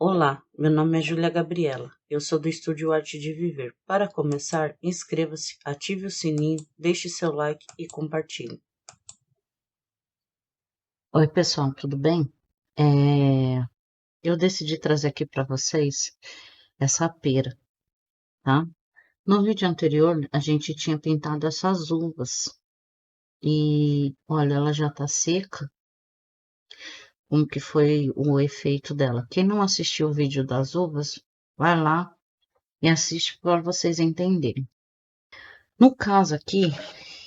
Olá, meu nome é Júlia Gabriela. Eu sou do Estúdio Arte de Viver. Para começar, inscreva-se, ative o sininho, deixe seu like e compartilhe. Oi, pessoal, tudo bem? Eu decidi trazer aqui para vocês essa pera, tá? No vídeo anterior, a gente tinha pintado essas uvas. E, olha, ela já tá seca. Como que foi o efeito dela? Quem não assistiu o vídeo das uvas, vai lá e assiste para vocês entenderem. No caso aqui,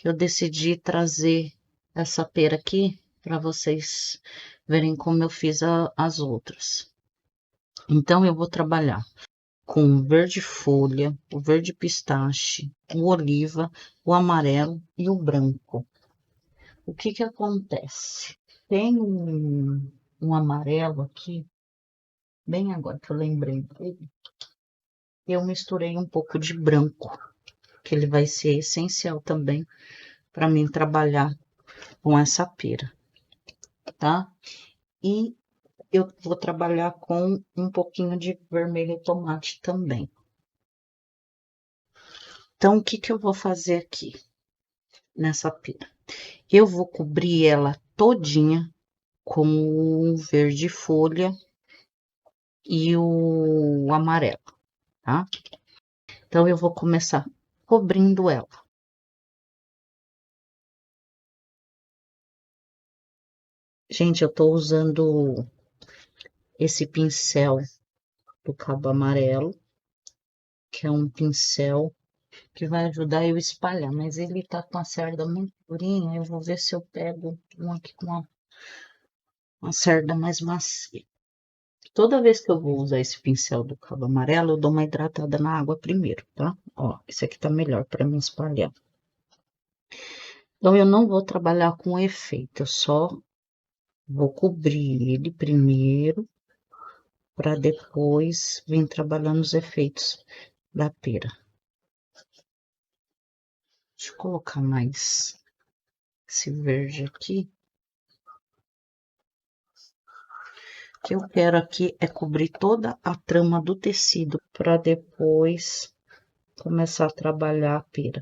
eu decidi trazer essa pera aqui para vocês verem como eu fiz as outras. Então, eu vou trabalhar com o verde folha, o verde pistache, o oliva, o amarelo e o branco. O que que acontece? Tem um amarelo aqui, bem agora que eu lembrei dele, eu misturei um pouco de branco, que ele vai ser essencial também para mim trabalhar com essa pera, tá? E eu vou trabalhar com um pouquinho de vermelho tomate também. Então, o que que eu vou fazer aqui nessa pera? Eu vou cobrir ela todinha com o verde folha e o amarelo, tá? Então, eu vou começar cobrindo ela. Gente, eu tô usando esse pincel do Cabo Amarelo, que é um pincel que vai ajudar eu a espalhar, mas ele tá com a cerda muito durinha, eu vou ver se eu pego um aqui com uma cerda mais macia. Toda vez que eu vou usar esse pincel do Cabo Amarelo, eu dou uma hidratada na água primeiro, tá? Ó, esse aqui tá melhor para mim espalhar. Então, eu não vou trabalhar com efeito, eu só vou cobrir ele primeiro, para depois vir trabalhando os efeitos da pera. Deixa eu colocar mais esse verde aqui. O que eu quero aqui é cobrir toda a trama do tecido para depois começar a trabalhar a pera.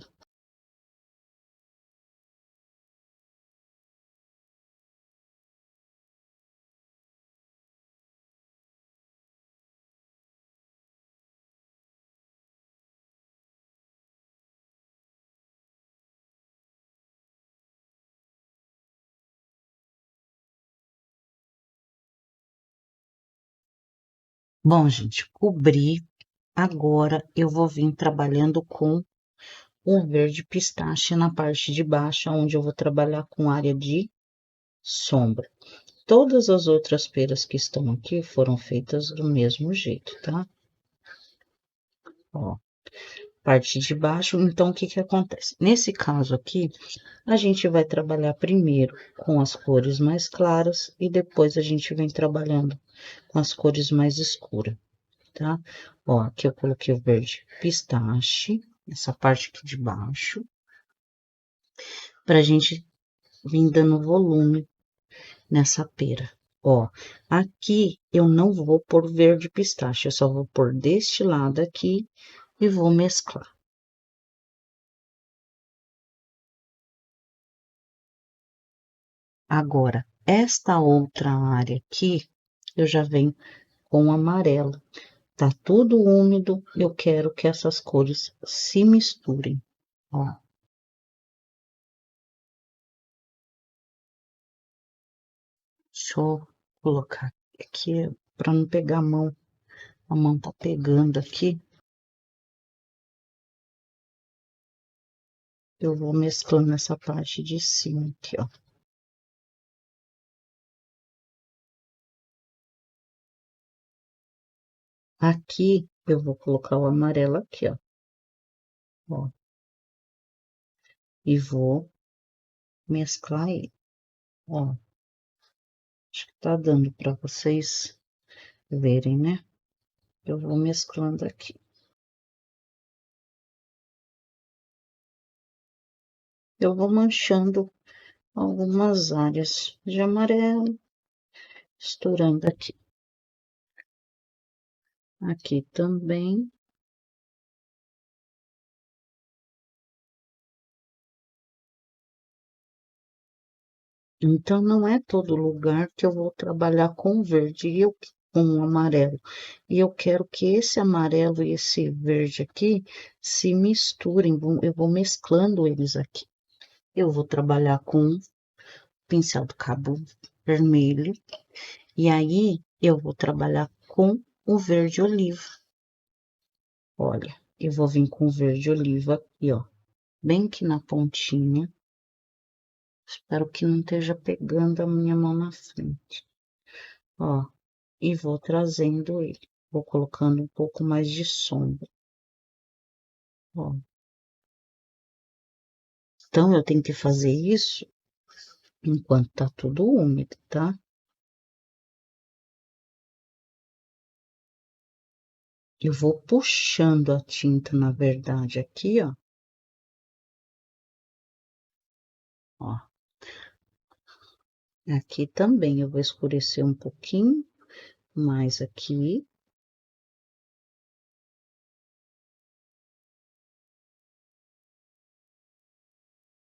Bom, gente, cobri. Agora eu vou vir trabalhando com o verde pistache na parte de baixo, onde eu vou trabalhar com área de sombra. Todas as outras peras que estão aqui foram feitas do mesmo jeito, tá? Ó, parte de baixo. Então, o que que acontece? Nesse caso aqui, a gente vai trabalhar primeiro com as cores mais claras e depois a gente vem trabalhando com as cores mais escuras, tá? Ó, aqui eu coloquei o verde pistache, essa parte aqui de baixo, pra gente vir dando volume nessa pera. Ó, aqui eu não vou pôr verde pistache, eu só vou pôr deste lado aqui e vou mesclar. Agora, esta outra área aqui, eu já venho com o amarelo. Tá tudo úmido, eu quero que essas cores se misturem, ó. Deixa eu colocar aqui para não pegar a mão tá pegando aqui. Eu vou mesclando essa parte de cima aqui, ó. Aqui eu vou colocar o amarelo aqui, ó. E vou mesclar ele, ó. Acho que tá dando para vocês verem, né? Eu vou mesclando aqui. Eu vou manchando algumas áreas de amarelo, misturando aqui. Aqui também. Então, não é todo lugar que eu vou trabalhar com verde e eu com o amarelo. E eu quero que esse amarelo e esse verde aqui se misturem. Eu vou mesclando eles aqui. Eu vou trabalhar com pincel do cabo vermelho. E aí, eu vou trabalhar com o verde oliva. Olha, eu vou vir com o verde oliva aqui, ó. Bem aqui na pontinha. Espero que não esteja pegando a minha mão na frente. Ó, e vou trazendo ele. Vou colocando um pouco mais de sombra. Ó. Então, eu tenho que fazer isso enquanto tá tudo úmido, tá? Eu vou puxando a tinta, na verdade, aqui, ó. Ó. Aqui também eu vou escurecer um pouquinho mais aqui.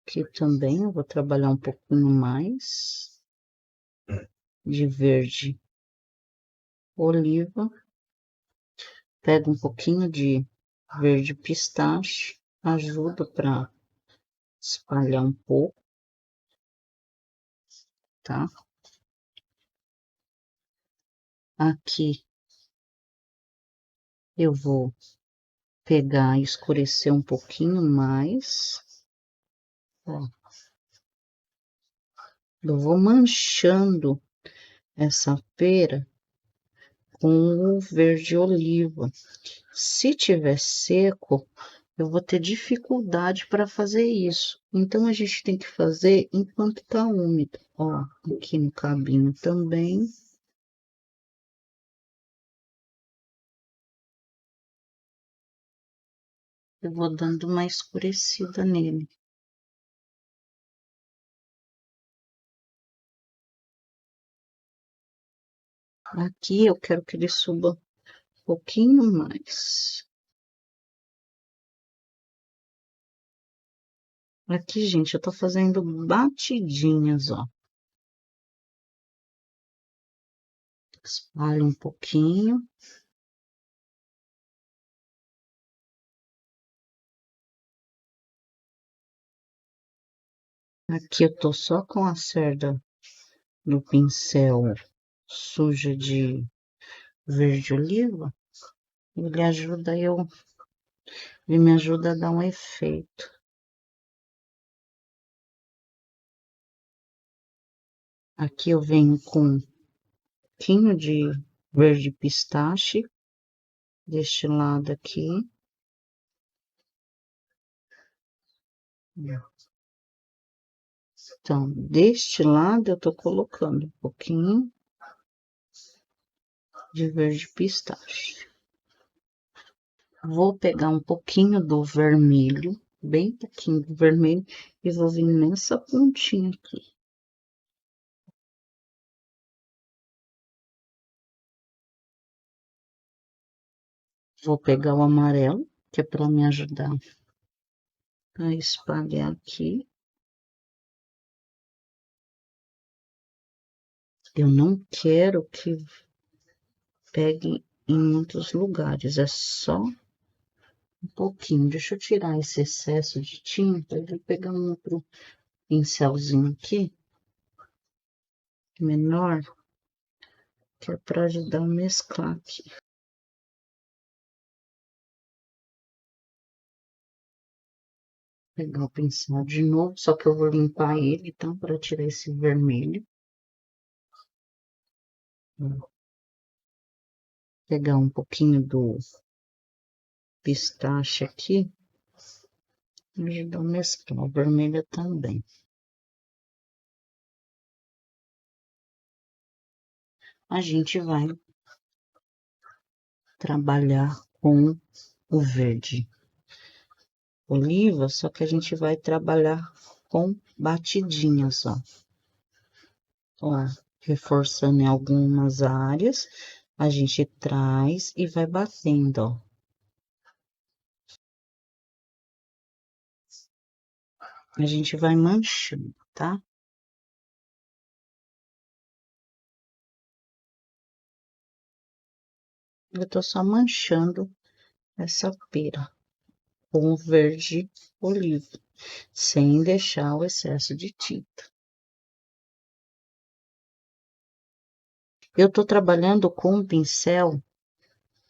Aqui também eu vou trabalhar um pouquinho mais de verde oliva. Pego um pouquinho de verde pistache, ajuda para espalhar um pouco, tá? Aqui eu vou pegar e escurecer um pouquinho mais. Ó. Eu vou manchando essa pera com o verde oliva. Se tiver seco, eu vou ter dificuldade para fazer isso. Então, a gente tem que fazer enquanto tá úmido. Ó, aqui no cabinho também. Eu vou dando uma escurecida nele. Aqui eu quero que ele suba um pouquinho mais. Aqui, gente, eu tô fazendo batidinhas, ó. Espalho um pouquinho. Aqui eu tô só com a cerda do pincel suja de verde oliva. Ele me ajuda a dar um efeito. Aqui eu venho com um pouquinho de verde pistache, deste lado aqui. Então, deste lado eu tô colocando um pouquinho de verde pistache. Vou pegar um pouquinho do vermelho, bem pouquinho do vermelho, e vou vir nessa pontinha aqui. Vou pegar o amarelo, que é para me ajudar a espalhar aqui. Eu não quero que pegue em muitos lugares, é só um pouquinho. Deixa eu tirar esse excesso de tinta e vou pegar um outro pincelzinho aqui, menor, que é para ajudar a mesclar aqui. Pegar o pincel de novo, só que eu vou limpar ele, tá? Para tirar esse vermelho. Vou pegar um pouquinho do pistache aqui e ajudar a mesclar o vermelho também. A gente vai trabalhar com o verde oliva, só que a gente vai trabalhar com batidinhas, ó. Ó, reforçando em algumas áreas, a gente traz e vai batendo, ó. A gente vai manchando, tá? Eu tô só manchando essa pera com o verde olivo, sem deixar o excesso de tinta. Eu tô trabalhando com um pincel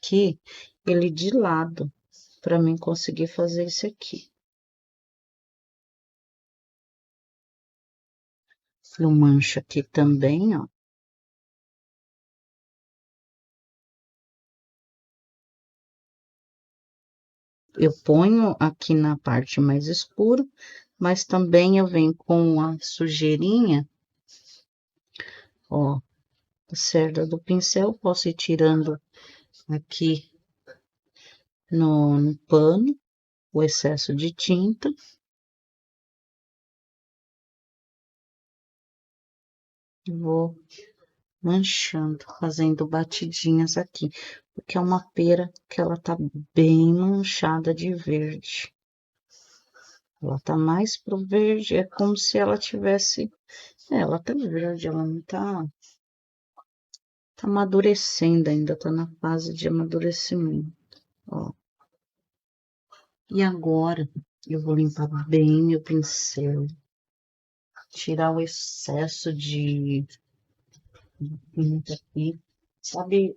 que ele de lado, para mim conseguir fazer isso aqui. Eu mancho aqui também, ó. Eu ponho aqui na parte mais escura, mas também eu venho com a sujeirinha, ó, a cerda do pincel, posso ir tirando aqui no pano o excesso de tinta. Vou manchando, fazendo batidinhas aqui, porque é uma pera que ela tá bem manchada de verde. Ela tá mais pro verde, é como se ela tivesse, ela tá verde, ela não tá, tá amadurecendo ainda, tá na fase de amadurecimento, ó. E agora, eu vou limpar bem meu pincel, tirar o excesso de tinta aqui. Sabe,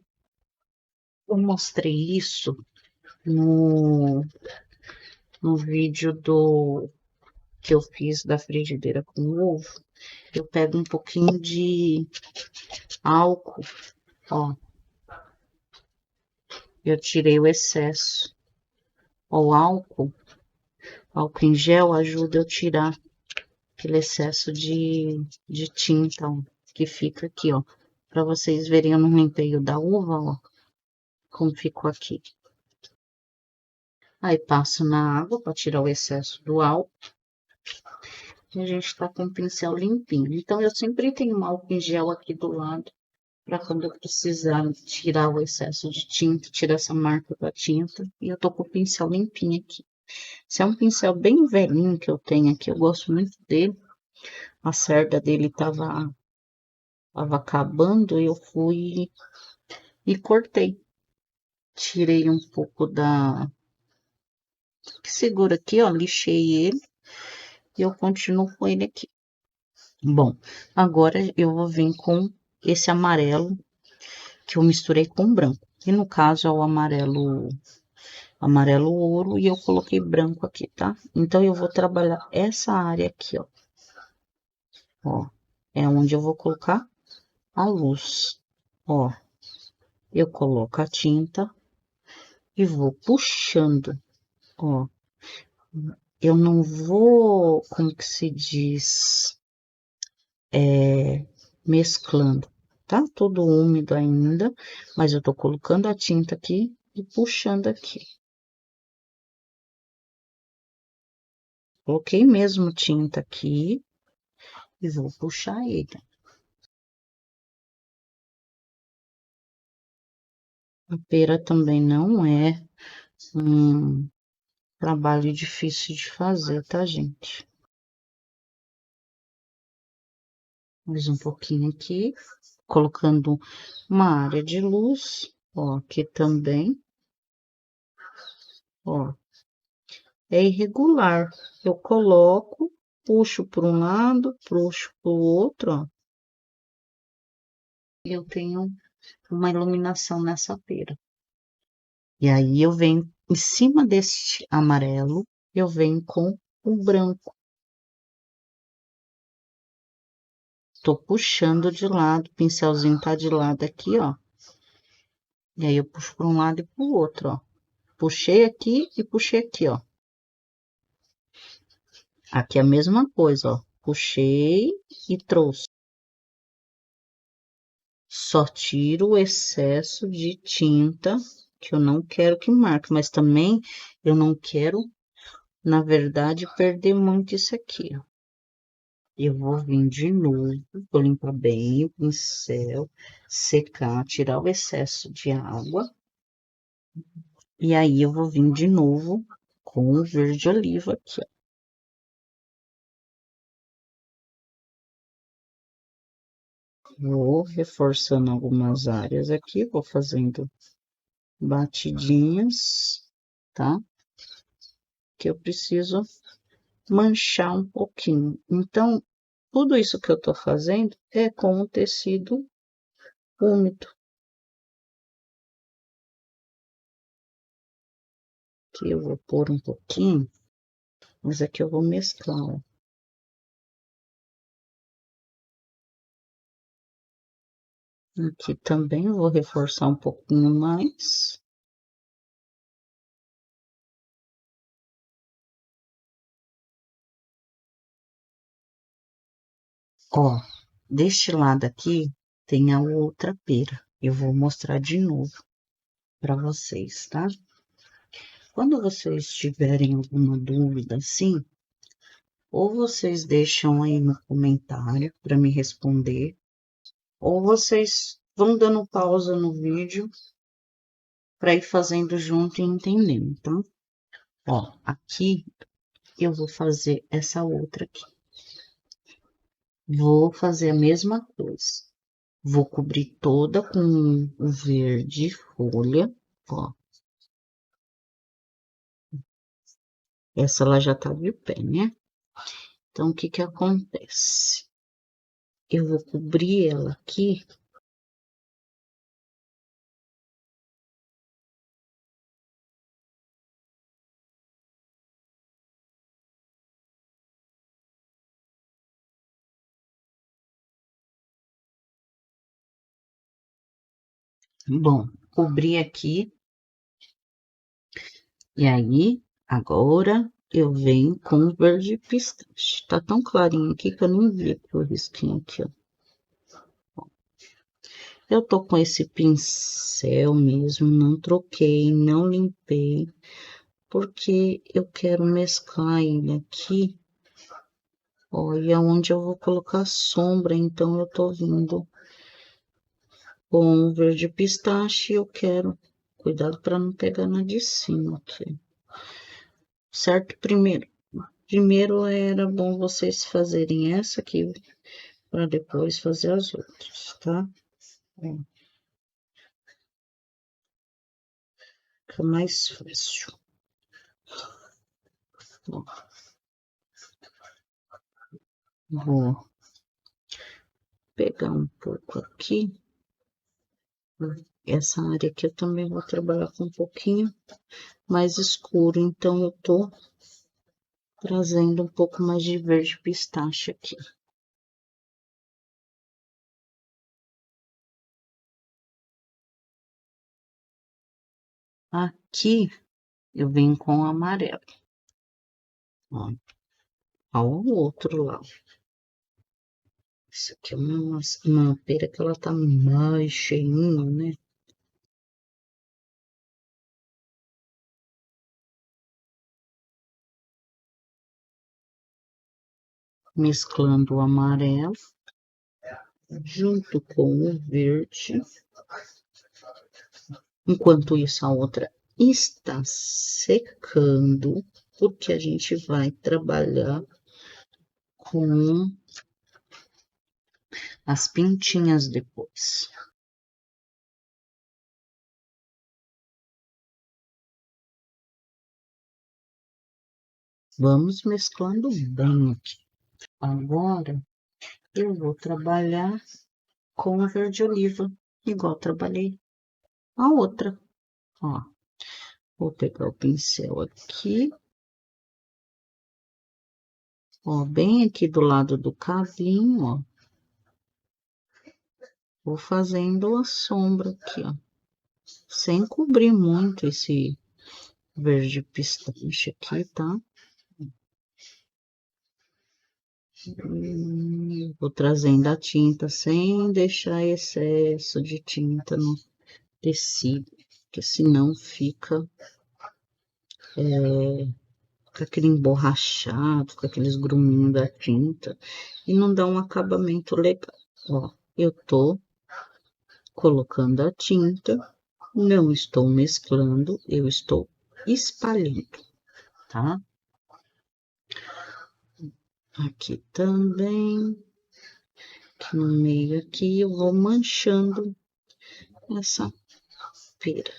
eu mostrei isso no, no vídeo que eu fiz da frigideira com ovo. Eu pego um pouquinho de álcool, ó. Eu tirei o excesso. O álcool em gel ajuda eu tirar aquele excesso de tinta, ó, que fica aqui, ó. Pra vocês verem, eu não limpei o da uva, ó, como ficou aqui. Aí passo na água para tirar o excesso do álcool. E a gente tá com o pincel limpinho. Então, eu sempre tenho um álcool em gel aqui do lado, para quando eu precisar tirar o excesso de tinta, tirar essa marca da tinta. E eu tô com o pincel limpinho aqui. Esse é um pincel bem velhinho que eu tenho aqui, eu gosto muito dele. A cerda dele tava acabando, eu fui e cortei. Tirei um pouco que segura aqui, ó, lixei ele e eu continuo com ele aqui. Bom, agora eu vou vir com esse amarelo que eu misturei com branco. E no caso é o amarelo ouro e eu coloquei branco aqui, tá? Então eu vou trabalhar essa área aqui, ó. Ó, é onde eu vou colocar a luz. Ó, eu coloco a tinta e vou puxando, ó. Eu não vou, como que se diz, mesclando. Tá tudo úmido ainda, mas eu tô colocando a tinta aqui e puxando aqui. Coloquei mesmo tinta aqui e vou puxar ele. A pera também não é um trabalho difícil de fazer, tá, gente? Mais um pouquinho aqui, colocando uma área de luz, ó, aqui também, ó. É irregular. Eu coloco, puxo para um lado, puxo para o outro, ó. E eu tenho uma iluminação nessa pera. E aí eu venho em cima desse amarelo, eu venho com o branco. Tô puxando de lado, o pincelzinho tá de lado aqui, ó. E aí eu puxo para um lado e para o outro, ó. Puxei aqui e puxei aqui, ó. Aqui é a mesma coisa, ó. Puxei e trouxe. Só tiro o excesso de tinta que eu não quero que marque, mas também eu não quero, na verdade, perder muito isso aqui, ó. Eu vou vir de novo, vou limpar bem o pincel, secar, tirar o excesso de água. E aí, eu vou vir de novo com o verde oliva aqui, ó. Vou reforçando algumas áreas aqui, vou fazendo batidinhas, tá? Que eu preciso manchar um pouquinho. Então, tudo isso que eu tô fazendo é com o tecido úmido. Que eu vou pôr um pouquinho, mas aqui eu vou mesclar, ó. Aqui também eu vou reforçar um pouquinho mais. Ó, deste lado aqui tem a outra pera. Eu vou mostrar de novo para vocês, tá? Quando vocês tiverem alguma dúvida assim, ou vocês deixam aí no comentário para me responder, ou vocês vão dando pausa no vídeo para ir fazendo junto e entendendo, tá? Ó, aqui eu vou fazer essa outra aqui. Vou fazer a mesma coisa. Vou cobrir toda com o verde folha, ó. Essa ela já tá de pé, né? Então, o que que acontece? Eu vou cobrir ela aqui. Bom, cobri aqui. E aí, agora eu venho com o verde pistache. Tá tão clarinho aqui que eu nem vi aqui o risquinho aqui, ó. Eu tô com esse pincel mesmo, não troquei, não limpei, porque eu quero mesclar ele aqui. Olha onde eu vou colocar sombra, então eu tô vindo com o verde pistache. Eu quero cuidado para não pegar na de cima aqui. Certo? Primeiro era bom vocês fazerem essa aqui para depois fazer as outras, tá? É, fica mais fácil. Ó, vou pegar um pouco aqui. Essa área aqui eu também vou trabalhar com um pouquinho mais escuro, então eu tô trazendo um pouco mais de verde pistache aqui. Aqui eu venho com o amarelo, ó, ao outro lado. Isso aqui é uma pera que ela tá mais cheinha, né? Mesclando o amarelo junto com o verde. Enquanto isso, a outra está secando, porque a gente vai trabalhar com as pintinhas depois. Vamos mesclando bem aqui. Agora, eu vou trabalhar com a verde oliva, igual trabalhei a outra. Ó, vou pegar o pincel aqui, ó, bem aqui do lado do cavinho, ó. Vou fazendo a sombra aqui, ó, sem cobrir muito esse verde pistache aqui, tá? Vou trazendo a tinta sem deixar excesso de tinta no tecido, porque senão fica fica aquele emborrachado, fica aqueles gruminhos da tinta e não dá um acabamento legal. Ó, eu tô colocando a tinta, não estou mesclando, eu estou espalhando, tá? Aqui também, aqui no meio aqui, eu vou manchando essa pera.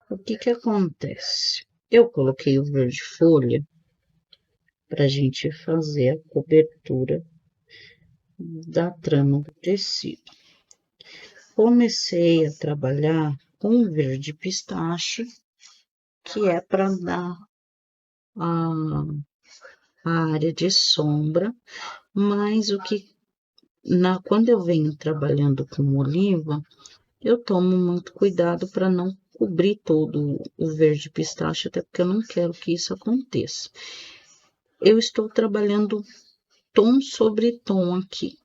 O que que acontece? Eu coloquei o verde folha pra gente fazer a cobertura da trama do tecido. Comecei a trabalhar com verde pistache, que é para dar a área de sombra, mas quando eu venho trabalhando com oliva, eu tomo muito cuidado para não cobrir todo o verde pistache, até porque eu não quero que isso aconteça. Eu estou trabalhando tom sobre tom aqui.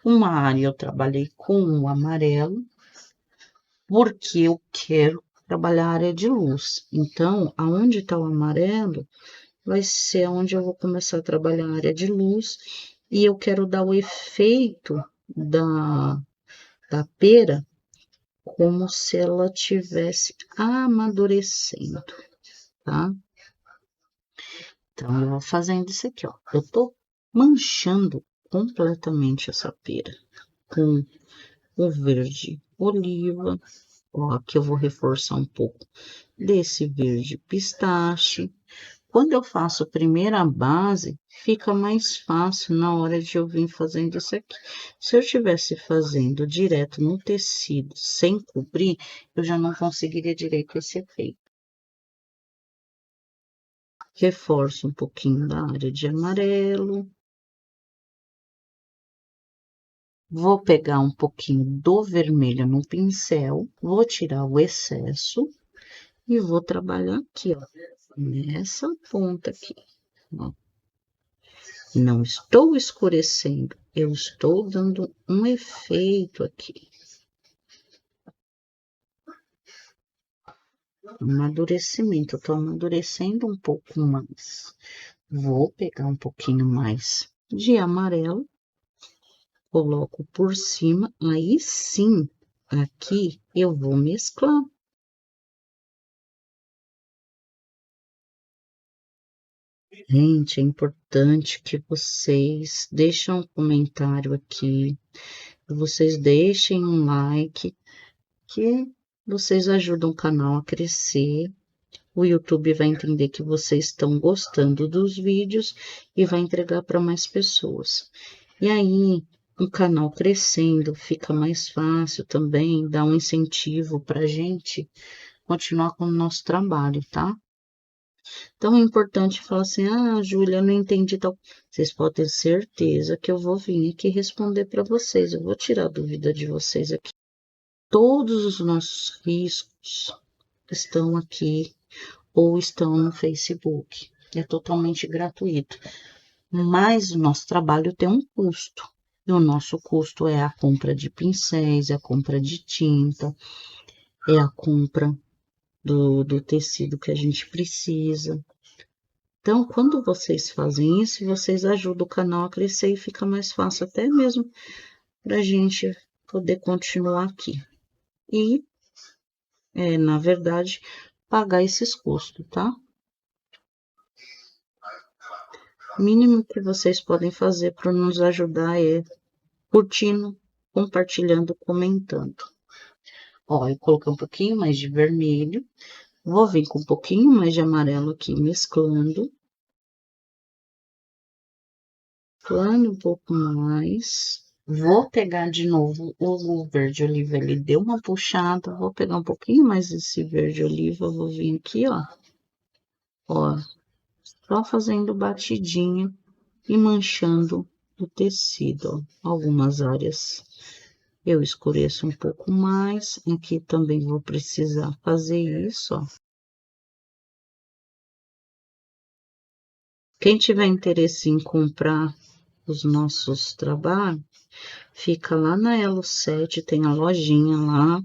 Uma área eu trabalhei com o amarelo, porque eu quero trabalhar a área de luz. Então, aonde está o amarelo, vai ser onde eu vou começar a trabalhar a área de luz. E eu quero dar o efeito da pera como se ela tivesse amadurecendo, tá? Então, eu vou fazendo isso aqui, ó. Eu tô manchando completamente essa pera com o verde oliva. Ó, aqui eu vou reforçar um pouco desse verde pistache. Quando eu faço primeiro a base, fica mais fácil na hora de eu vir fazendo isso aqui. Se eu estivesse fazendo direto no tecido, sem cobrir, eu já não conseguiria direito esse efeito. Reforço um pouquinho da área de amarelo. Vou pegar um pouquinho do vermelho no pincel, vou tirar o excesso e vou trabalhar aqui, ó, nessa ponta aqui, ó. Não estou escurecendo, eu estou dando um efeito aqui. Amadurecimento, eu tô amadurecendo um pouco mais. Vou pegar um pouquinho mais de amarelo, coloco por cima, aí sim, aqui eu vou mesclar. Gente, é importante que vocês deixem um comentário aqui, que vocês deixem um like, que vocês ajudam o canal a crescer. O YouTube vai entender que vocês estão gostando dos vídeos e vai entregar para mais pessoas. E aí, o canal crescendo, fica mais fácil também, dá um incentivo para a gente continuar com o nosso trabalho, tá? Então, é importante falar assim, Júlia, eu não entendi tal. Vocês podem ter certeza que eu vou vir aqui responder para vocês. Eu vou tirar a dúvida de vocês aqui. Todos os nossos riscos estão aqui ou estão no Facebook. É totalmente gratuito. Mas o nosso trabalho tem um custo. E o nosso custo é a compra de pincéis, é a compra de tinta, é a compra do tecido que a gente precisa. Então, quando vocês fazem isso, vocês ajudam o canal a crescer e fica mais fácil até mesmo para a gente poder continuar aqui. E, na verdade, pagar esses custos, tá? O mínimo que vocês podem fazer para nos ajudar é curtindo, compartilhando, comentando. Ó, eu coloquei um pouquinho mais de vermelho, vou vir com um pouquinho mais de amarelo aqui, mesclando um pouco mais. Vou pegar de novo o verde oliva, ele deu uma puxada, vou pegar um pouquinho mais desse verde oliva, vou vir aqui, ó, só fazendo batidinha e manchando o tecido, ó. Algumas áreas eu escureço um pouco mais, aqui também vou precisar fazer isso, ó. Quem tiver interesse em comprar os nossos trabalhos, fica lá na Elo 7, tem a lojinha lá,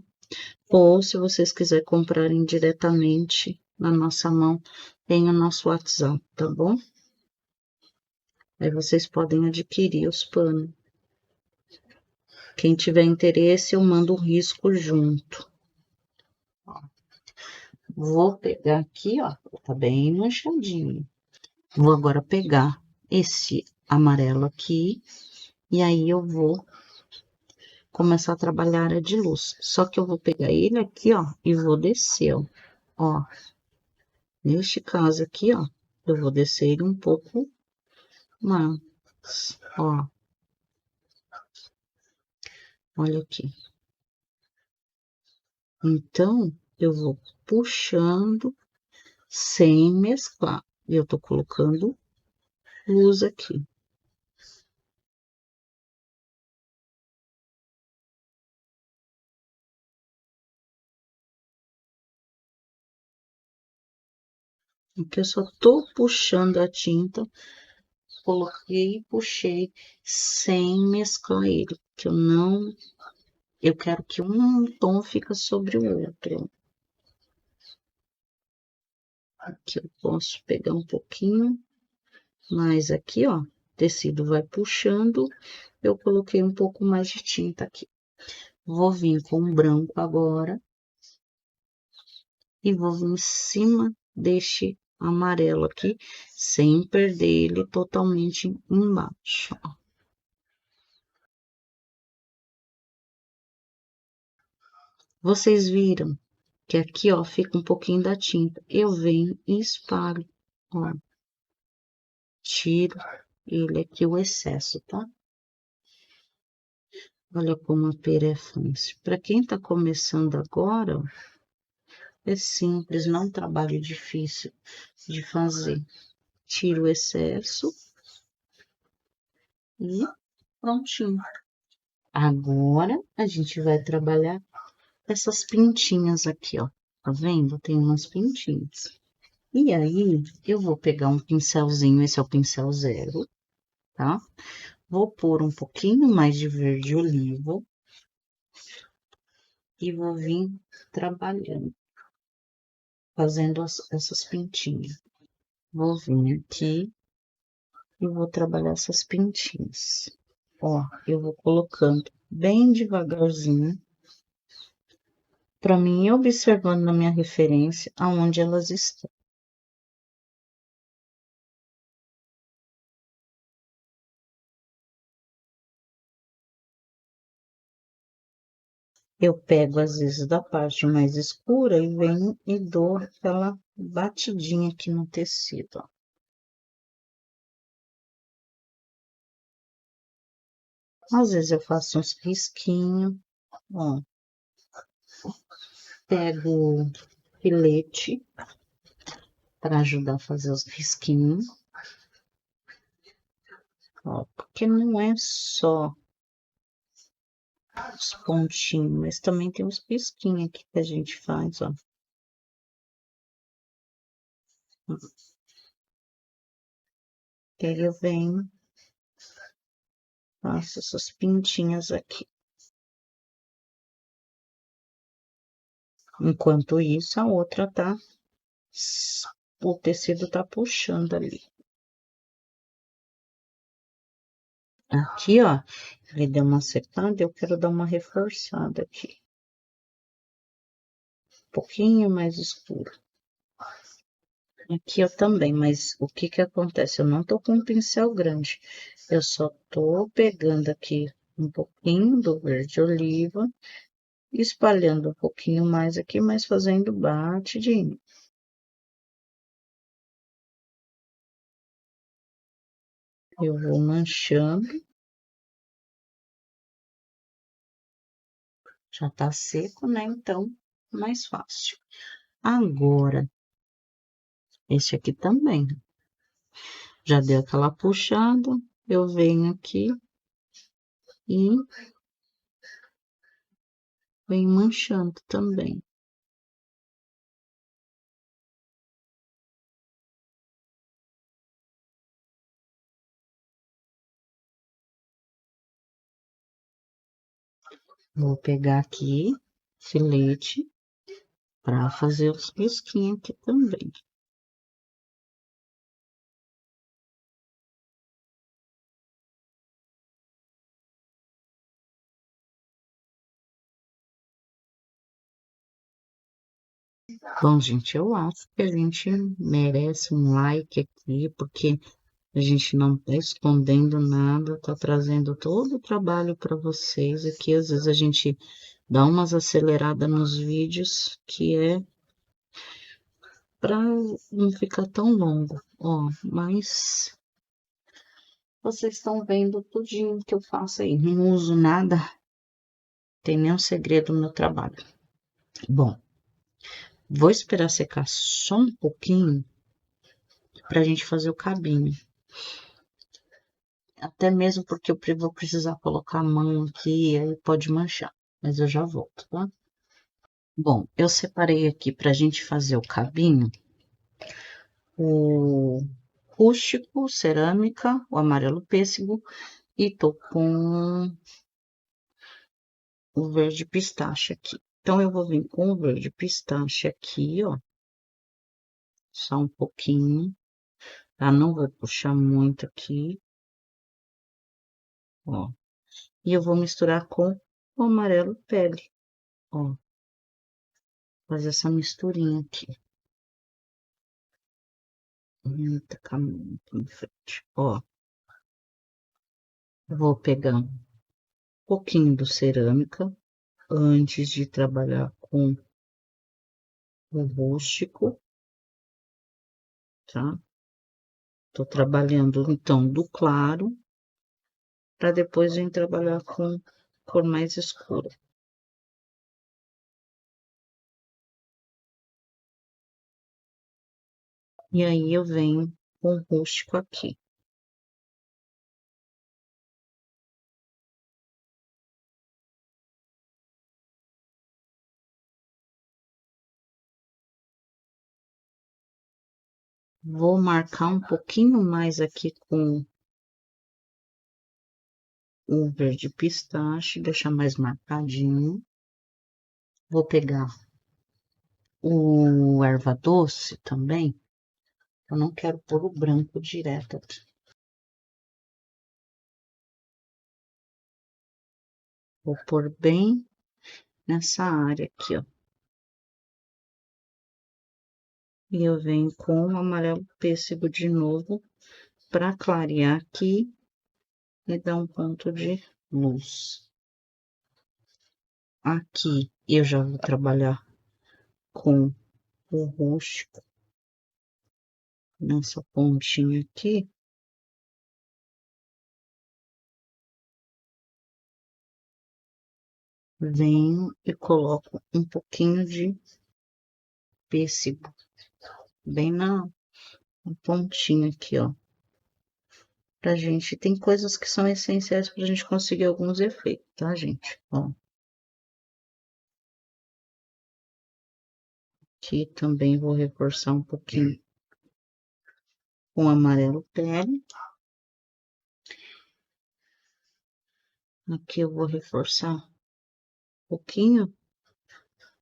Ou se vocês quiserem comprarem diretamente na nossa mão, tem o nosso WhatsApp, tá bom? Aí vocês podem adquirir os panos. Quem tiver interesse, eu mando o risco junto. Vou pegar aqui, ó, tá bem manchadinho. Vou agora pegar esse amarelo aqui, e aí eu vou começar a trabalhar a área de luz. Só que eu vou pegar ele aqui, ó, e vou descer, ó. Ó, neste caso aqui, ó, eu vou descer ele um pouco mais, ó. Olha aqui. Então, eu vou puxando sem mesclar. E eu tô colocando luz aqui. Aqui eu só tô puxando a tinta, coloquei e puxei sem mesclar ele, que eu não, eu quero que um tom fica sobre o outro. Aqui eu posso pegar um pouquinho, mas aqui, ó, o tecido vai puxando, eu coloquei um pouco mais de tinta aqui. Vou vir com o branco agora e vou vir em cima deste amarelo aqui, sem perder ele totalmente embaixo, ó. Vocês viram que aqui, ó, fica um pouquinho da tinta. Eu venho e espalho, ó. Tiro ele aqui, o excesso, tá? Olha como a pera é fácil. Para quem tá começando agora, ó, é simples, não é um trabalho difícil de fazer. Tiro o excesso e prontinho. Agora, a gente vai trabalhar essas pintinhas aqui, ó. Tá vendo? Tem umas pintinhas. E aí, eu vou pegar um pincelzinho, esse é o pincel zero, tá? Vou pôr um pouquinho mais de verde oliva e vou vir trabalhando, fazendo essas pintinhas. Vou vir aqui e vou trabalhar essas pintinhas. Ó, eu vou colocando bem devagarzinho, para mim ir observando na minha referência aonde elas estão. Eu pego às vezes da parte mais escura e venho e dou aquela batidinha aqui no tecido, ó. Às vezes eu faço uns risquinhos, ó. Pego filete para ajudar a fazer os risquinhos, ó, porque não é só os pontinhos, mas também tem uns pisquinhos aqui que a gente faz, ó. E aí eu venho, faço essas pintinhas aqui. Enquanto isso, a outra tá, o tecido tá puxando ali. Aqui, ó, ele deu uma secada, eu quero dar uma reforçada aqui. Um pouquinho mais escuro. Aqui eu também, mas o que que acontece? Eu não tô com um pincel grande. Eu só tô pegando aqui um pouquinho do verde oliva, espalhando um pouquinho mais aqui, mas fazendo batidinho. Eu vou manchando. Já tá seco, né? Então, mais fácil. Agora, esse aqui também. Já deu aquela puxada, eu venho aqui e venho manchando também. Vou pegar aqui filete para fazer os risquinhos aqui também. Bom, gente, eu acho que a gente merece um like aqui, porque a gente não tá escondendo nada, tá trazendo todo o trabalho para vocês aqui. Às vezes a gente dá umas aceleradas nos vídeos, que é para não ficar tão longo, ó, mas vocês estão vendo tudinho que eu faço aí. Não uso nada, tem nenhum segredo no meu trabalho. Bom, vou esperar secar só um pouquinho pra gente fazer o cabinho. Até mesmo porque eu vou precisar colocar a mão aqui, aí pode manchar. Mas eu já volto, tá? Bom, eu separei aqui pra gente fazer o cabinho o rústico, cerâmica, o amarelo pêssego e tô com o verde pistache aqui. Então, eu vou vir com o verde pistache aqui, ó. Só um pouquinho, tá? Não vou puxar muito aqui, ó. E eu vou misturar com o amarelo pele, ó. Fazer essa misturinha aqui. Tá caminho aqui em frente, ó. Vou pegar um pouquinho do cerâmica antes de trabalhar com o rústico, tá? Tô trabalhando então do claro para depois vir trabalhar com cor mais escura. E aí eu venho com o rústico aqui. Vou marcar um pouquinho mais aqui com o verde pistache, deixar mais marcadinho. Vou pegar o erva doce também. Eu não quero pôr o branco direto aqui. Vou pôr bem nessa área aqui, ó. E eu venho com o amarelo pêssego de novo para clarear aqui e dar um ponto de luz. Aqui eu já vou trabalhar com o rústico nessa pontinha aqui. Venho e coloco um pouquinho de pêssego bem na pontinha aqui, ó. Pra gente, tem coisas que são essenciais pra gente conseguir alguns efeitos, tá, gente? Ó. Aqui também vou reforçar um pouquinho com amarelo pele. Aqui eu vou reforçar um pouquinho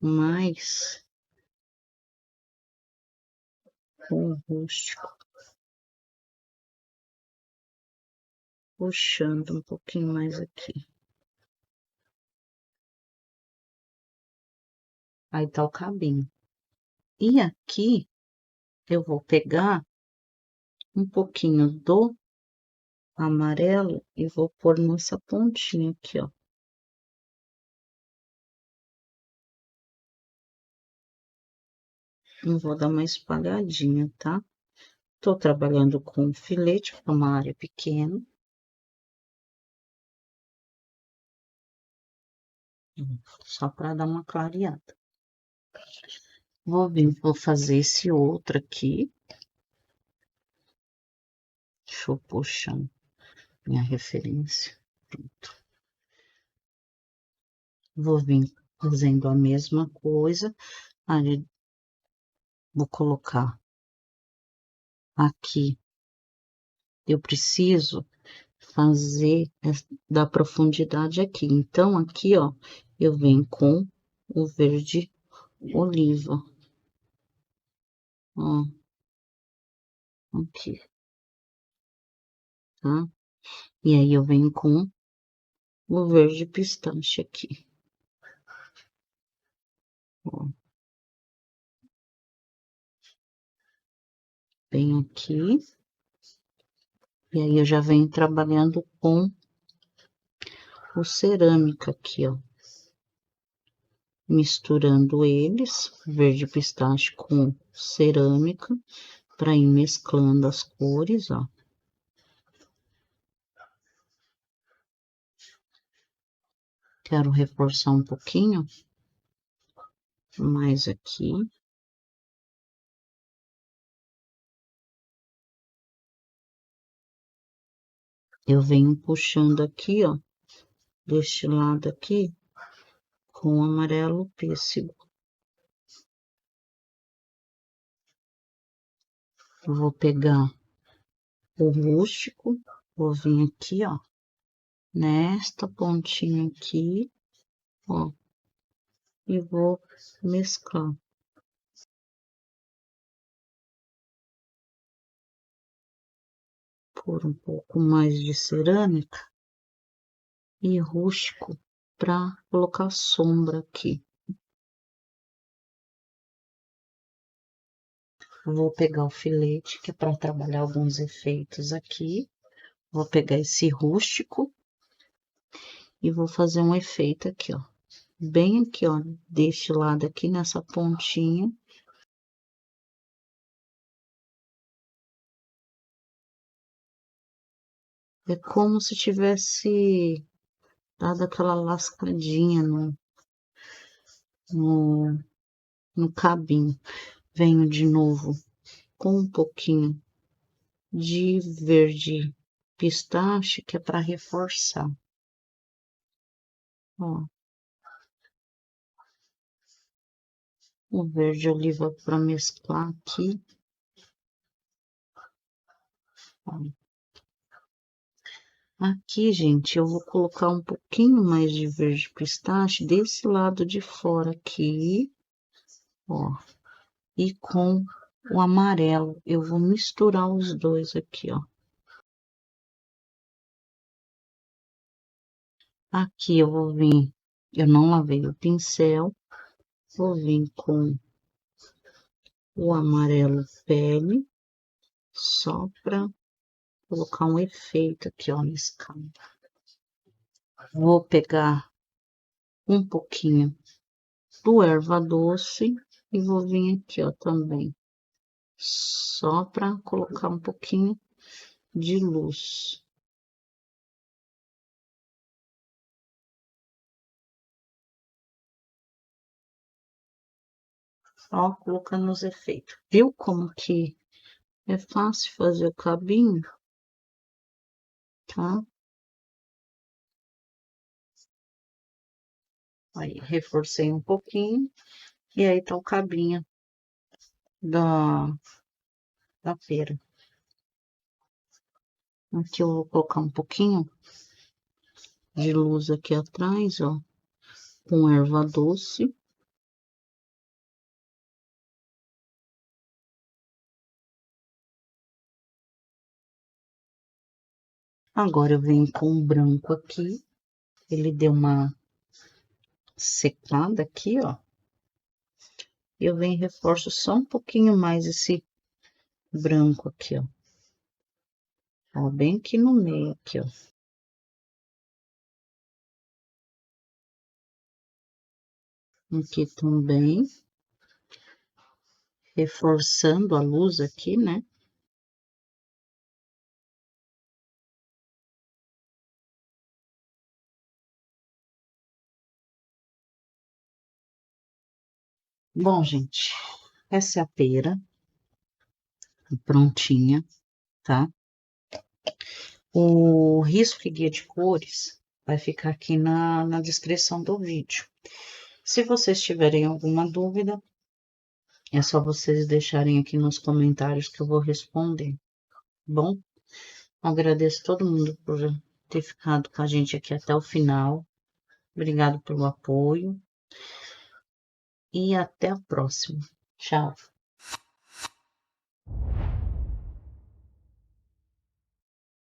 mais com o rústico. Puxando um pouquinho mais aqui. Aí tá o cabinho. E aqui eu vou pegar um pouquinho do amarelo e vou pôr nessa pontinha aqui, ó. Eu vou dar uma espalhadinha, tá? Tô trabalhando com filete, para uma área pequena. Só para dar uma clareada. Vou vir, vou fazer esse outro aqui. Deixa eu puxar minha referência. Pronto. Vou vir fazendo a mesma coisa. Aí, vou colocar aqui. Eu preciso fazer da profundidade aqui. Então, aqui, ó, eu venho com o verde oliva. Ó, aqui, tá? E aí eu venho com o verde pistache aqui. Ó, bem aqui. E aí eu já venho trabalhando com o cerâmica aqui, ó. Misturando eles, verde pistache com cerâmica, para ir mesclando as cores, ó. Quero reforçar um pouquinho mais aqui. Eu venho puxando aqui, ó, deste lado aqui, com amarelo pêssego. Eu vou pegar o rústico, vou vir aqui, ó, nesta pontinha aqui, ó, e vou mesclar. Por um pouco mais de cerâmica e rústico para colocar sombra aqui. Vou pegar o filete, que é para trabalhar alguns efeitos aqui. Vou pegar esse rústico e vou fazer um efeito aqui, ó. Bem aqui, ó, deste lado aqui, nessa pontinha. É como se tivesse dado aquela lascadinha no, no cabinho. Venho de novo com um pouquinho de verde pistache, que é para reforçar. Ó, o verde oliva para mesclar aqui. Ó. Aqui, gente, eu vou colocar um pouquinho mais de verde pistache desse lado de fora aqui, ó. E com o amarelo, eu vou misturar os dois aqui, ó. Aqui eu vou vir, eu não lavei o pincel, vou vir com o amarelo pele, só pra colocar um efeito aqui, ó, nesse canto. Vou pegar um pouquinho do erva doce e vou vir aqui, ó, também, só pra colocar um pouquinho de luz. Ó, colocando os efeitos. Viu como que é fácil fazer o cabinho, tá? Aí, reforcei um pouquinho. E aí tá o cabinho da pera. Aqui eu vou colocar um pouquinho de luz aqui atrás, ó. Com erva doce. Agora eu venho com o branco aqui. Ele deu uma secada aqui, ó. Eu venho e reforço só um pouquinho mais esse branco aqui, ó. Ó, bem aqui no meio, aqui, ó. Aqui também. Reforçando a luz aqui, né? Bom, gente, essa é a pera. Prontinha, tá? O risco e guia de cores vai ficar aqui na descrição do vídeo. Se vocês tiverem alguma dúvida, é só vocês deixarem aqui nos comentários que eu vou responder. Bom, agradeço todo mundo por ter ficado com a gente aqui até o final. Obrigado pelo apoio. e até a próxima. Tchau.